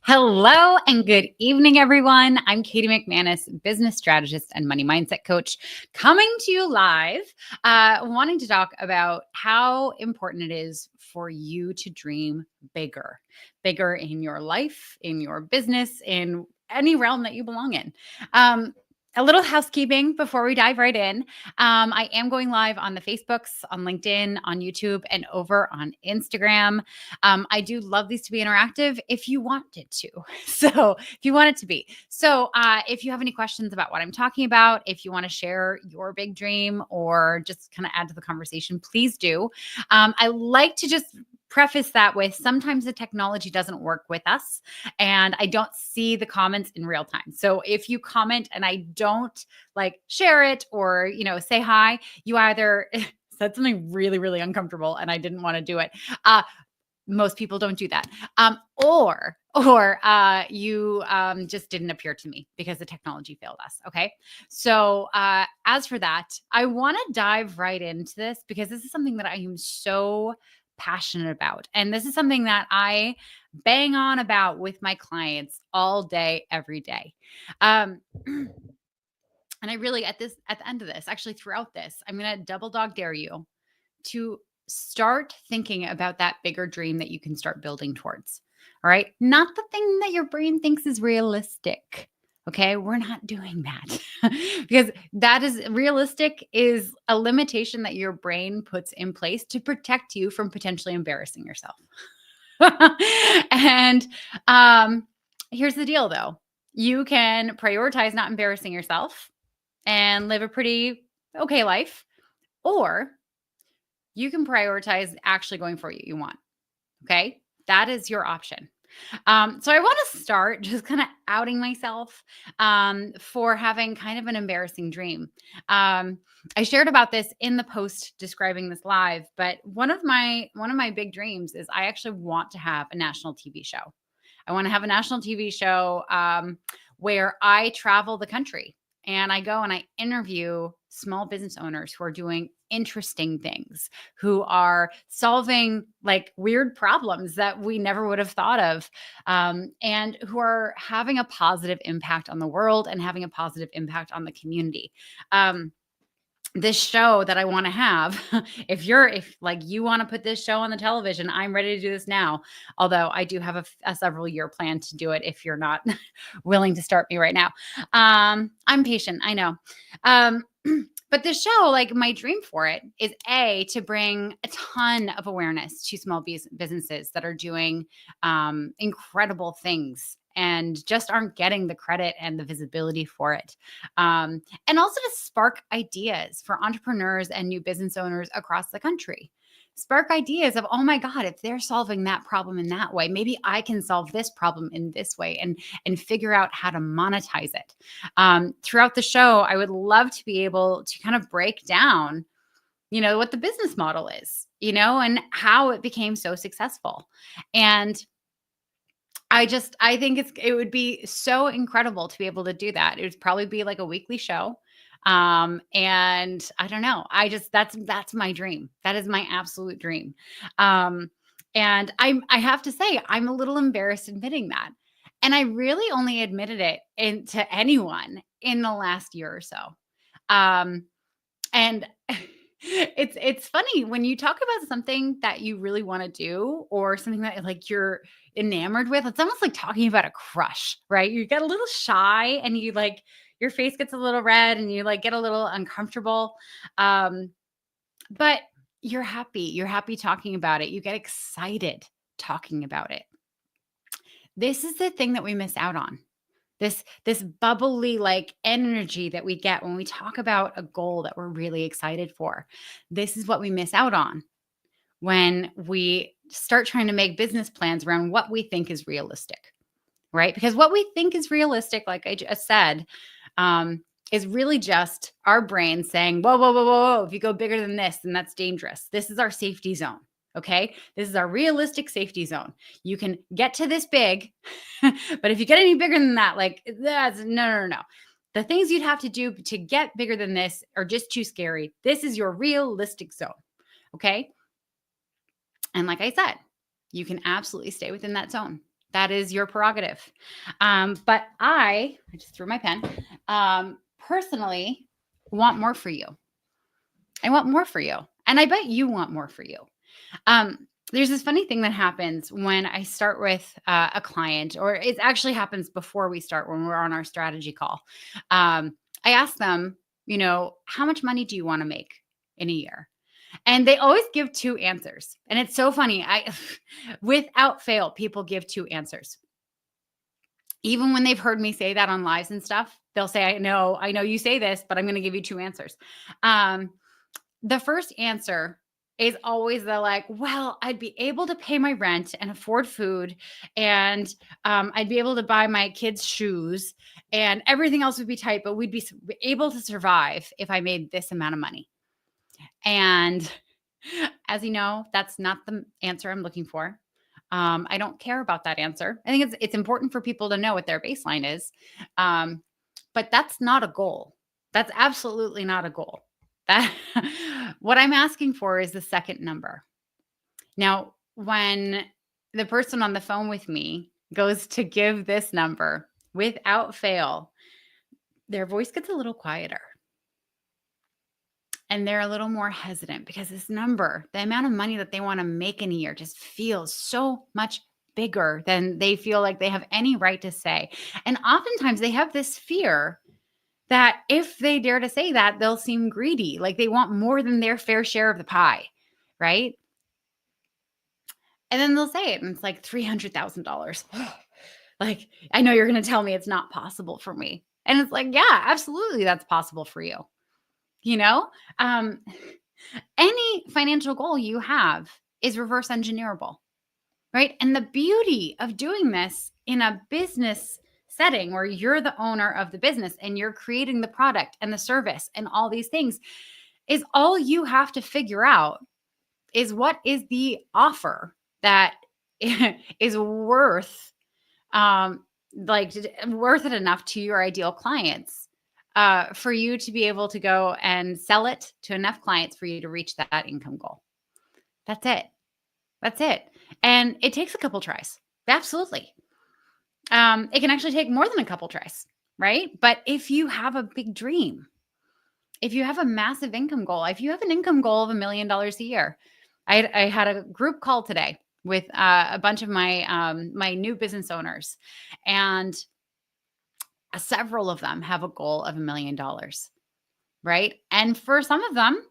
Hello and good evening, everyone. I'm Katie McManus, business strategist and money mindset coach, coming to you live, wanting to talk about how important it is for you to dream bigger in your life, in your business, in any realm that you belong in. A little housekeeping before we dive right in. I am going live on the Facebooks, on LinkedIn, on YouTube, and over on Instagram. I do love these to be interactive if you want it to. So if you want it to be. So if you have any questions about what I'm talking about, if you want to share your big dream or just kind of add to the conversation, please do. I like to just preface that with sometimes the technology doesn't work with us and I don't see the comments in real time. So if you comment and I don't like share it or, say hi, you either said something really, really uncomfortable and I didn't want to do it. Most people don't do that. Or you just didn't appear to me because the technology failed us. Okay. So as for that, I want to dive right into this because this is something that I am so passionate about. And this is something that I bang on about with my clients all day, every day. And I really, at the end of this, actually throughout this, I'm going to double dog dare you to start thinking about that bigger dream that you can start building towards. All right. Not the thing that your brain thinks is realistic. Okay. We're not doing that because that is realistic is a limitation that your brain puts in place to protect you from potentially embarrassing yourself. And here's the deal though. You can prioritize not embarrassing yourself and live a pretty okay life, or you can prioritize actually going for what you want. Okay. That is your option. So I want to start just kind of outing myself for having kind of an embarrassing dream. I shared about this in the post describing this live, but one of my big dreams is I actually want to have a national TV show. I want to have a national TV show where I travel the country and I go and I interview small business owners who are doing interesting things, who are solving like weird problems that we never would have thought of, and who are having a positive impact on the world and having a positive impact on the community. This show that I want to have, if like you want to put this show on the television, I'm ready to do this now. Although I do have a several year plan to do it if you're not willing to start me right now. I'm patient, I know. But this show, like my dream for it is to bring a ton of awareness to small businesses that are doing incredible things and just aren't getting the credit and the visibility for it. And also to spark ideas for entrepreneurs and new business owners across the country. Spark ideas of, oh my God, if they're solving that problem in that way, maybe I can solve this problem in this way and figure out how to monetize it. Throughout the show, I would love to be able to kind of break down, what the business model is, and how it became so successful. And I think it would be so incredible to be able to do that. It would probably be like a weekly show. And I don't know. That's my dream. That is my absolute dream. And I have to say, I'm a little embarrassed admitting that. And I really only admitted it to anyone in the last year or so. And it's funny when you talk about something that you really want to do or something that like you're enamored with. It's almost like talking about a crush, right? You get a little shy and you like your face gets a little red and you like get a little uncomfortable. But you're happy talking about it. You get excited talking about it. This is the thing that we miss out on. This bubbly like energy that we get when we talk about a goal that we're really excited for. This is what we miss out on when we start trying to make business plans around what we think is realistic, right? Because what we think is realistic, like I just said, is really just our brain saying, whoa, whoa, whoa, whoa, whoa, if you go bigger than this, then that's dangerous. This is our safety zone. Okay. This is our realistic safety zone. You can get to this big, but if you get any bigger than that, like that's no. The things you'd have to do to get bigger than this are just too scary. This is your realistic zone. Okay. And like I said, you can absolutely stay within that zone. That is your prerogative. But I just threw my pen, personally want more for you. I want more for you. And I bet you want more for you. There's this funny thing that happens when I start with a client, or it actually happens before we start when we're on our strategy call. I ask them, how much money do you want to make in a year? And they always give two answers. And it's so funny. Without fail, people give two answers. Even when they've heard me say that on lives and stuff, they'll say, I know you say this, but I'm going to give you two answers. The first answer is always the like, well, I'd be able to pay my rent and afford food, and I'd be able to buy my kids shoes, and everything else would be tight, but we'd be able to survive if I made this amount of money. And as you know, that's not the answer I'm looking for. I don't care about that answer. I think it's important for people to know what their baseline is. But that's not a goal. That's absolutely not a goal. That what I'm asking for is the second number. Now, when the person on the phone with me goes to give this number, without fail, their voice gets a little quieter. And they're a little more hesitant because this number, the amount of money that they want to make in a year, just feels so much bigger than they feel like they have any right to say. And oftentimes they have this fear that if they dare to say that, they'll seem greedy, like they want more than their fair share of the pie, right? And then they'll say it, and it's like $300,000. Like, I know you're going to tell me it's not possible for me. And it's like, yeah, absolutely, that's possible for you. Any financial goal you have is reverse engineerable, right? And the beauty of doing this in a business setting where you're the owner of the business and you're creating the product and the service and all these things is all you have to figure out is what is the offer that is worth worth it enough to your ideal clients for you to be able to go and sell it to enough clients for you to reach that income goal. That's it. That's it. And it takes a couple tries. Absolutely. It can actually take more than a couple tries, right? But if you have a big dream, if you have a massive income goal, if you have an income goal of $1 million a year, I had a group call today with a bunch of my new business owners, and several of them have a goal of $1 million, right? And for some of them,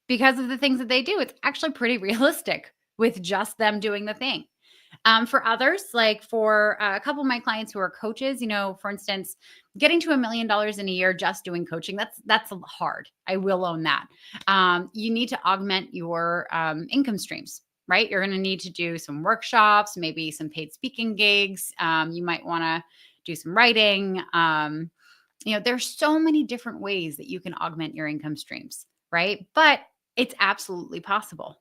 because of the things that they do, it's actually pretty realistic with just them doing the thing. For others, like for a couple of my clients who are coaches, for instance, getting to $1 million in a year just doing coaching, that's hard. I will own that. You need to augment your income streams, right? You're going to need to do some workshops, maybe some paid speaking gigs. You might want to do some writing. There's so many different ways that you can augment your income streams, right? But it's absolutely possible.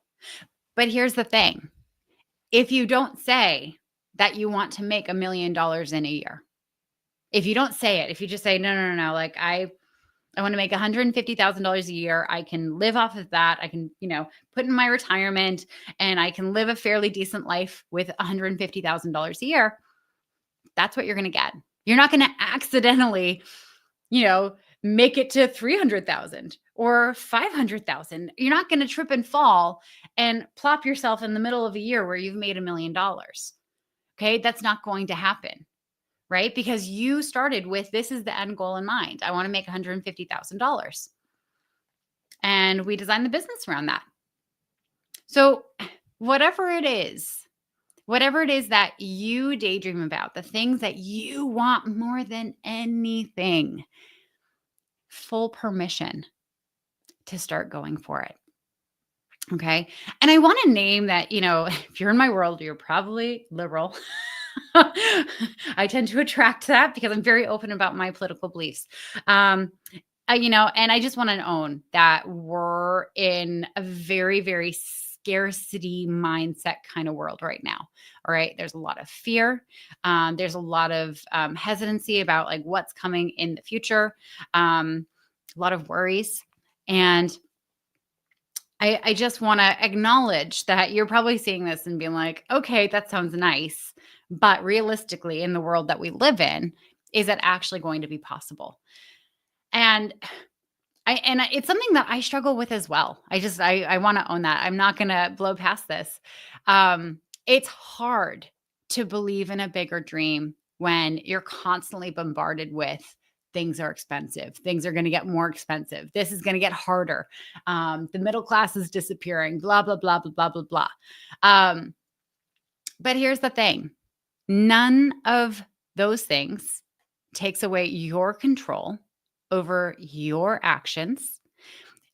But here's the thing. If you don't say that you want to make $1 million in a year, if you don't say it, if you just say, no, like I want to make $150,000 a year, I can live off of that. I can, put in my retirement and I can live a fairly decent life with $150,000 a year. That's what you're going to get. You're not going to accidentally, make it to 300,000 or 500,000. You're not going to trip and fall and plop yourself in the middle of a year where you've made $1 million. Okay. That's not going to happen, right? Because you started with, this is the end goal in mind. I want to make $150,000. And we designed the business around that. So whatever it is that you daydream about, the things that you want more than anything, full permission to start going for it. Okay. And I want to name that, if you're in my world, you're probably liberal. I tend to attract that because I'm very open about my political beliefs. And I just want to own that we're in a very, very scarcity mindset kind of world right now. All right. There's a lot of fear. There's a lot of hesitancy about like what's coming in the future. A lot of worries. And I just want to acknowledge that you're probably seeing this and being like, okay, that sounds nice, But realistically, in the world that we live in, is it actually going to be possible? And it's something that I struggle with as well. I want to own that. I'm not going to blow past this. It's hard to believe in a bigger dream when you're constantly bombarded with things are expensive. Things are going to get more expensive. This is going to get harder. The middle class is disappearing. Blah blah blah blah blah blah blah. But here's the thing: none of those things takes away your control over your actions.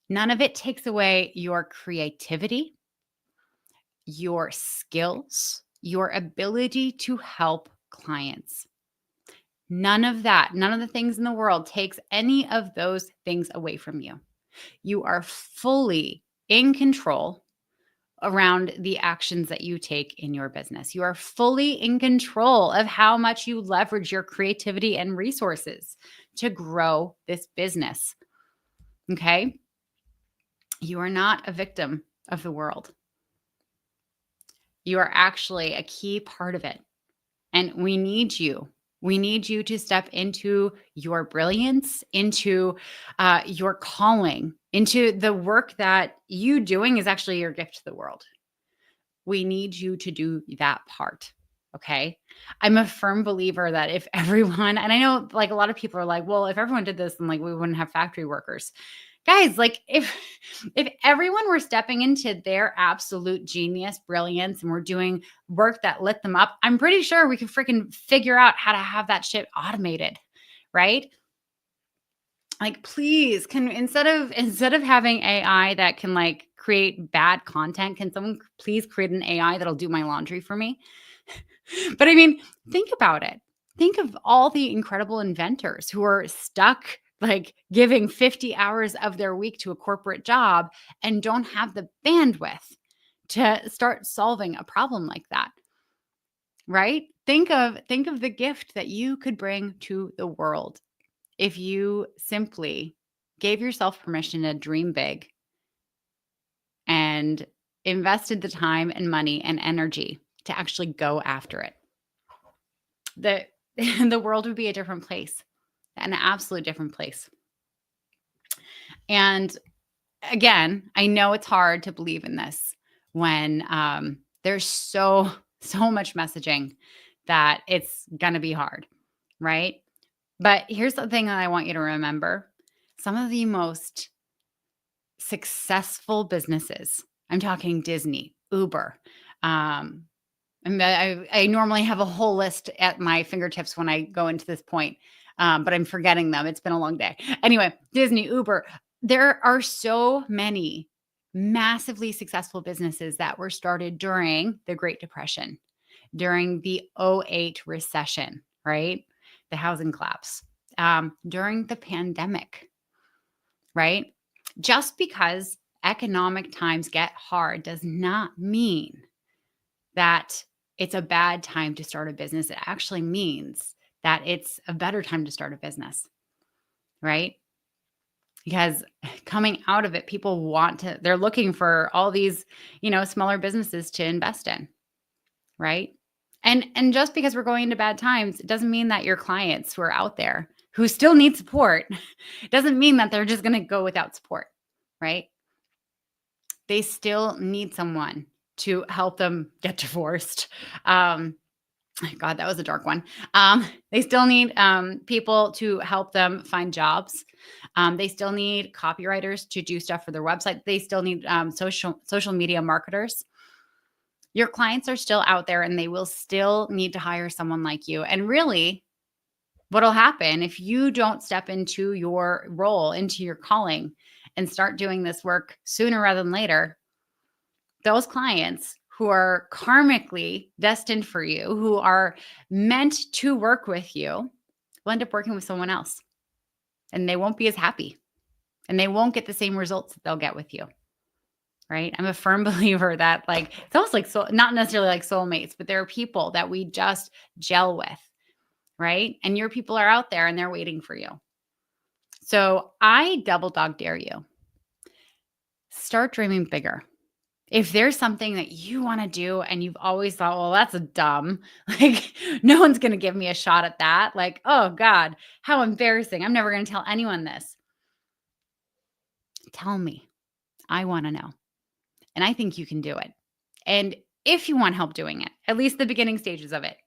None of it takes away your creativity, your skills, your ability to help clients. None of that, none of the things in the world takes any of those things away from you. You are fully in control around the actions that you take in your business. You are fully in control of how much you leverage your creativity and resources to grow this business. Okay? You are not a victim of the world. You are actually a key part of it. And we need you. We need you to step into your brilliance, into your calling, into the work that you doing is actually your gift to the world. We need you to do that part. Okay. I'm a firm believer that if everyone, and I know like a lot of people are like, well, if everyone did this, then like we wouldn't have factory workers. Guys, like if everyone were stepping into their absolute genius, brilliance, and we're doing work that lit them up, I'm pretty sure we could freaking figure out how to have that shit automated, right? Like, please, can instead of having AI that can like create bad content, can someone please create an AI that'll do my laundry for me? But I mean, think about it. Think of all the incredible inventors who are stuck like giving 50 hours of their week to a corporate job and don't have the bandwidth to start solving a problem like that. Right? Think of the gift that you could bring to the world if you simply gave yourself permission to dream big and invested the time and money and energy to actually go after it. The world would be a different place, an absolute different place. And again, I know it's hard to believe in this when there's so much messaging that it's going to be hard, right? But here's the thing that I want you to remember. Some of the most successful businesses, I'm talking Disney, Uber, I normally have a whole list at my fingertips when I go into this point, but I'm forgetting them. It's been a long day. Anyway, Disney, Uber, there are so many massively successful businesses that were started during the Great Depression, during the '08 recession, right? The housing collapse, during the pandemic, right? Just because economic times get hard does not mean that it's a bad time to start a business. It actually means that it's a better time to start a business, right? Because coming out of it, people they're looking for all these, smaller businesses to invest in, right? And just because we're going into bad times, it doesn't mean that your clients who are out there who still need support, doesn't mean that they're just going to go without support, right? They still need someone to help them get divorced. God, that was a dark one. They still need people to help them find jobs. They still need copywriters to do stuff for their website. They still need social media marketers. Your clients are still out there and they will still need to hire someone like you. And really, what'll happen if you don't step into your role, into your calling, and start doing this work sooner rather than later, those clients who are karmically destined for you, who are meant to work with you, will end up working with someone else. And they won't be as happy. And they won't get the same results that they'll get with you. Right? I'm a firm believer that like, it's almost like, not necessarily like soulmates, but there are people that we just gel with. Right? And your people are out there and they're waiting for you. So I double dog dare you. Start dreaming bigger. If there's something that you want to do and you've always thought, well, that's a dumb, like, no one's going to give me a shot at that. Like, oh God, how embarrassing. I'm never going to tell anyone this. Tell me. I want to know. And I think you can do it. And if you want help doing it, at least the beginning stages of it,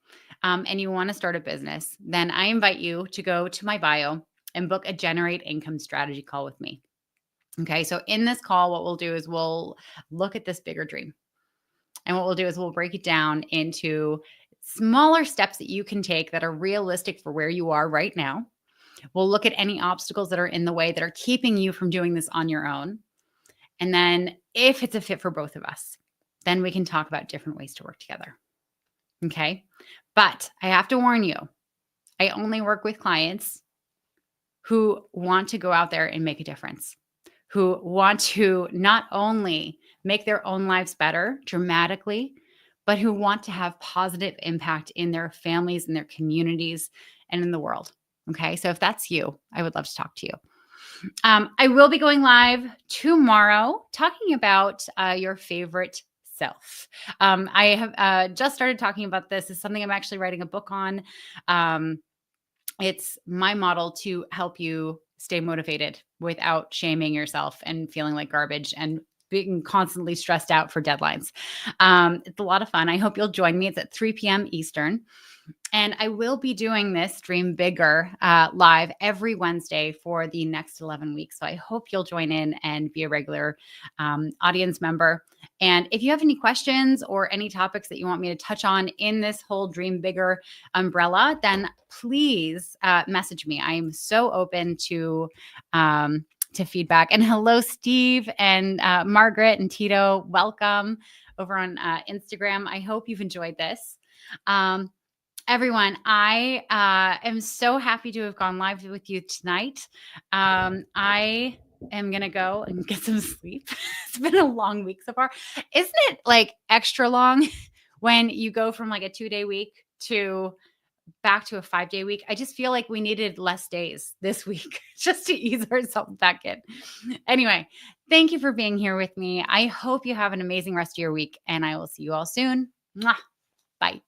and you want to start a business, then I invite you to go to my bio and book a Generate Income Strategy call with me. Okay. So in this call, what we'll do is we'll look at this bigger dream. And what we'll do is we'll break it down into smaller steps that you can take that are realistic for where you are right now. We'll look at any obstacles that are in the way that are keeping you from doing this on your own. And then if it's a fit for both of us, then we can talk about different ways to work together. Okay. But I have to warn you, I only work with clients who want to go out there and make a difference, who want to not only make their own lives better dramatically, but who want to have positive impact in their families, in their communities, and in the world. Okay. So if that's you, I would love to talk to you. I will be going live tomorrow talking about your favorite self. I have just started talking about this. It's something I'm actually writing a book on. It's my model to help you stay motivated without shaming yourself and feeling like garbage and being constantly stressed out for deadlines. It's a lot of fun. I hope you'll join me. It's at 3 p.m. Eastern. And I will be doing this Dream Bigger live every Wednesday for the next 11 weeks. So I hope you'll join in and be a regular audience member. And if you have any questions or any topics that you want me to touch on in this whole Dream Bigger umbrella, then please message me. I am so open to feedback. And hello, Steve and Margaret and Tito. Welcome over on Instagram. I hope you've enjoyed this. Everyone, I am so happy to have gone live with you tonight. I am going to go and get some sleep. It's been a long week so far. Isn't it like extra long when you go from like a 2-day week to back to a 5-day week? I just feel like we needed less days this week just to ease ourselves back in. Anyway, thank you for being here with me. I hope you have an amazing rest of your week, and I will see you all soon. Mwah. Bye.